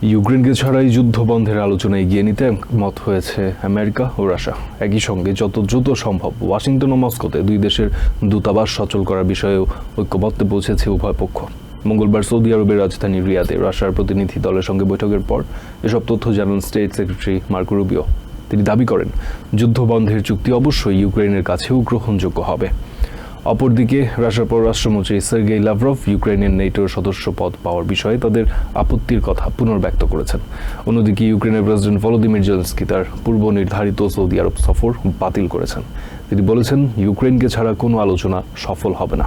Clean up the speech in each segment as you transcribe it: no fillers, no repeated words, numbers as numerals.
ইউক্রেনকে ছাড়াই যুদ্ধ বন্ধের আলোচনা এগিয়ে নিতে মত হয়েছে আমেরিকা ও রাশিয়া। একই সঙ্গে যত দ্রুত সম্ভব ওয়াশিংটন ও মস্কোতে দুই দেশের দূতাবাস সচল করার বিষয়েও ঐক্যমত্যে পৌঁছেছে উভয় পক্ষ। মঙ্গলবার সৌদি আরবের রাজধানী রিয়াদে রাশিয়ার প্রতিনিধি দলের সঙ্গে বৈঠকের পর এসব তথ্য জানান স্টেট সেক্রেটারি মার্কো রুবিও। তিনি দাবি করেন, যুদ্ধ বন্ধের চুক্তি অবশ্যই ইউক্রেনের কাছেও গ্রহণযোগ্য হবে। অপরদিকে রাশিয়ার পররাষ্ট্রমন্ত্রী সার্গেই লাভরভ ইউক্রেনের নেটোর সদস্য পদ পাওয়ার বিষয়ে তাদের আপত্তির কথা পুনর্ব্যক্ত করেছেন। অন্যদিকে ইউক্রেনের প্রেসিডেন্ট ভলোদিমির জেলেনস্কি তার পূর্ব নির্ধারিত সৌদি আরব সফর বাতিল করেছেন। তিনি বলেছেন, ইউক্রেনকে ছাড়া কোনো আলোচনা সফল হবে না।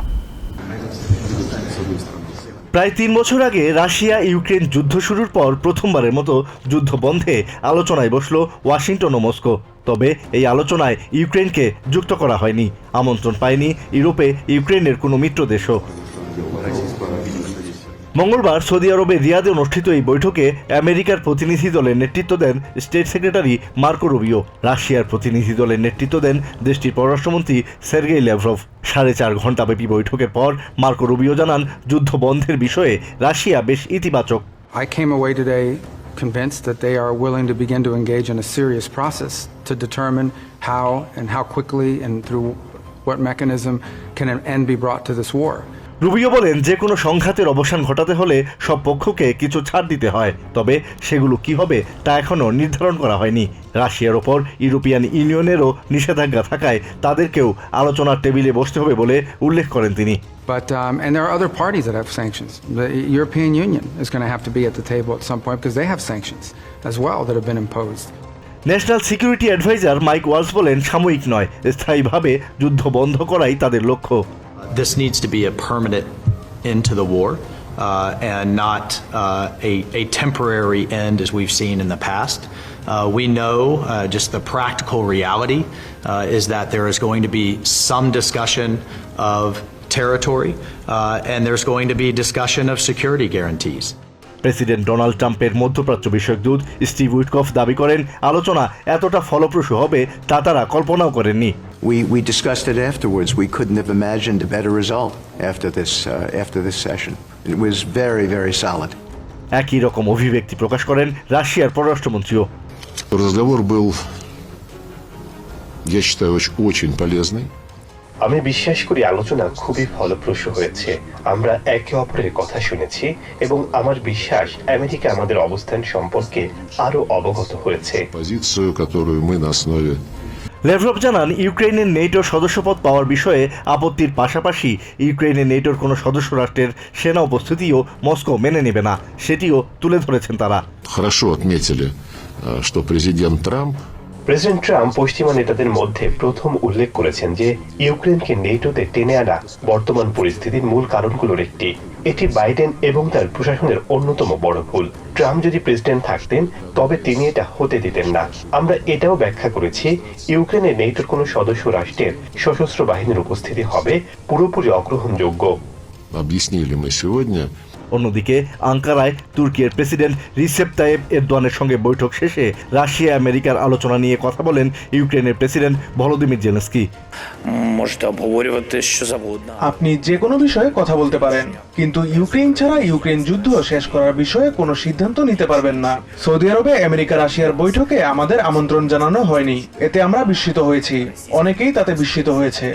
প্রায় ৩ বছর আগে রাশিয়া ইউক্রেন যুদ্ধ শুরুর পর প্রথমবারের মতো যুদ্ধ বন্ধে আলোচনায় বসল ওয়াশিংটন ও মস্কো। তবে এই আলোচনায় ইউক্রেনকে যুক্ত করা হয়নি। আমন্ত্রণ পায়নি ইউরোপে ইউক্রেনের কোনো মিত্র দেশও। মঙ্গলবার সৌদি আরবের রিয়াদে অনুষ্ঠিত এই বৈঠকে আমেরিকার প্রতিনিধি দলের নেতৃত্ব দেন স্টেট সেক্রেটারি মার্কো রুবিও। রাশিয়ার প্রতিনিধি দলের নেতৃত্ব দেন দেশটির পররাষ্ট্রমন্ত্রী সার্গেই লাভরভ। 4.5 ঘণ্টাব্যাপী বৈঠকের পর মার্কো রুবিও জানান, যুদ্ধ বন্ধের বিষয়ে রাশিয়া বেশ ইতিবাচক। I came away today convinced that they are willing to begin to engage in a serious process to determine how quickly and through what mechanism can an end be brought to this war. Rubio বলেন, যে কোনো সংঘাতের অবসান ঘটাতে হলে সব পক্ষকে কিছু ছাড় দিতে হয়, তবে সেগুলো কি হবে তা এখনও নির্ধারণ করা হয়নি। রাশিয়ার ওপর ইউরোপিয়ান ইউনিয়নেরও নিষেধাজ্ঞা থাকায় তাদেরকেও আলোচনার টেবিলে বসতে হবে বলে উল্লেখ করেন তিনি। But and there are other parties that have sanctions. The European Union is going to have to be at the table at some point because they have sanctions as well that have been imposed. National security adviser Mike Waltz বলেন, সাময়িক নয়, স্থায়ীভাবে যুদ্ধ বন্ধ করাই তাদের লক্ষ্য। This needs to be a permanent end to the war and not a temporary end as we've seen in the past. We know just the practical reality is that there is going to be some discussion of territory and there's going to be discussion of security guarantees. President Donald ট্রাম্পের মধ্যপ্রাচ্য বিষয়ক দূত Steve Witkoff দাবি করেন, আলোচনা এতটা ফলপ্রসূ হবে তা তারা কল্পনাও করেননি। We discussed it afterwards. We couldn't have imagined a better result after this session. It was very, very solid. একই রকম অভিব্যক্তি প্রকাশ করেন রাশিয়ার পররাষ্ট্রমন্ত্রীও। Разговор был, я считаю, очень полезный. আমি বিশ্বাস করি আলোচনা খুবই ফলপ্রসূ হয়েছে। আমরা একে অপরের কথা শুনেছি এবং আমার বিশ্বাস আমেরিকা আমাদের অবস্থান সম্পর্কে আরো অবগত হয়েছে। Позицию, которую мы на основе লাভরভ জানান, ইউক্রেনের নেটোর সদস্যপদ পাওয়ার বিষয়ে আপত্তির পাশাপাশি ইউক্রেনের নেটোর কোনো সদস্য রাষ্ট্রের সেনা উপস্থিতিও মস্কো মেনে নেবে না, সেটিও তুলে ধরেছেন তারা। хорошо отметили, что президент Трамп প্রেসিডেন্ট ট্রাম্প পশ্চিমা নেতাদের মধ্যে প্রথম উল্লেখ করেছেন যে ইউক্রেনকে নেটোতে টেনে আনা বর্তমান পরিস্থিতির মূল কারণগুলোর একটি। এটি বাইডেন এবং তার প্রশাসনের অন্যতম বড় ভুল। ট্রাম্প যদি প্রেসিডেন্ট থাকতেন তবে তিনি এটা হতে দিতেন না। আমরা এটাও ব্যাখ্যা করেছি, ইউক্রেনে নেটোর কোনো সদস্য রাষ্ট্রের সশস্ত্র বাহিনীর উপস্থিতি হবে পুরোপুরি অগ্রহণযোগ্য। объяснили мы сегодня. অন্যদিকে আঙ্কারায় তুর্কির প্রেসিডেন্ট রিসেপ তাইয়েপ এরদোয়ানের সঙ্গে বৈঠক শেষে রাশিয়া আমেরিকার আলোচনা নিয়ে কথা বলেন ইউক্রেনের প্রেসিডেন্ট ভলোদিমির জেলেনস্কি। আপনি যে কোনো বিষয়ে কথা বলতে পারেন, কিন্তু ইউক্রেন ছাড়া ইউক্রেন যুদ্ধ শেষ করার বিষয়ে কোনো সিদ্ধান্ত নিতে পারবেন না। সৌদি আরবে আমেরিকা রাশিয়ার বৈঠকে আমাদের আমন্ত্রণ জানানো হয়নি, এতে আমরা বিস্মিত হয়েছি। অনেকেই তাতে বিস্মিত হয়েছে।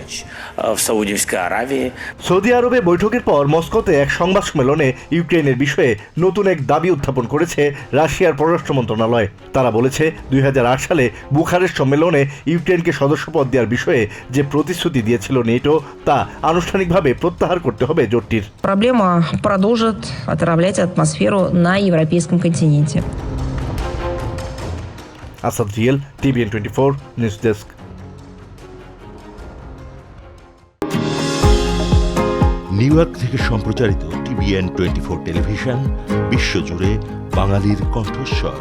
সৌদি আরবে বৈঠকের পর মস্কোতে এক সংবাদ সম্মেলনে ইউক্রেনের বিষয়ে নতুন এক দাবি উত্থাপন করেছে রাশিয়ার পররাষ্ট্র মন্ত্রণালয়। তারা বলেছে, 2008 সালে বুখারেস্ট সম্মেলনে ইউক্রেনকে সদস্যপদ দেওয়ার বিষয়ে যে প্রতিশ্রুতি দিয়েছিল নেটো তা আনুষ্ঠানিকভাবে প্রত্যাহার করতে হবে জোটটির। Проблема продолжит отравлять атмосферу на европейском континенте. আসাদ রিয়েল, TVN 24 news desk. New York থেকে সম্প্রচারিত TVN 24 টেলিভিশন বিশ্বজুড়ে বাঙালির কণ্ঠস্বর।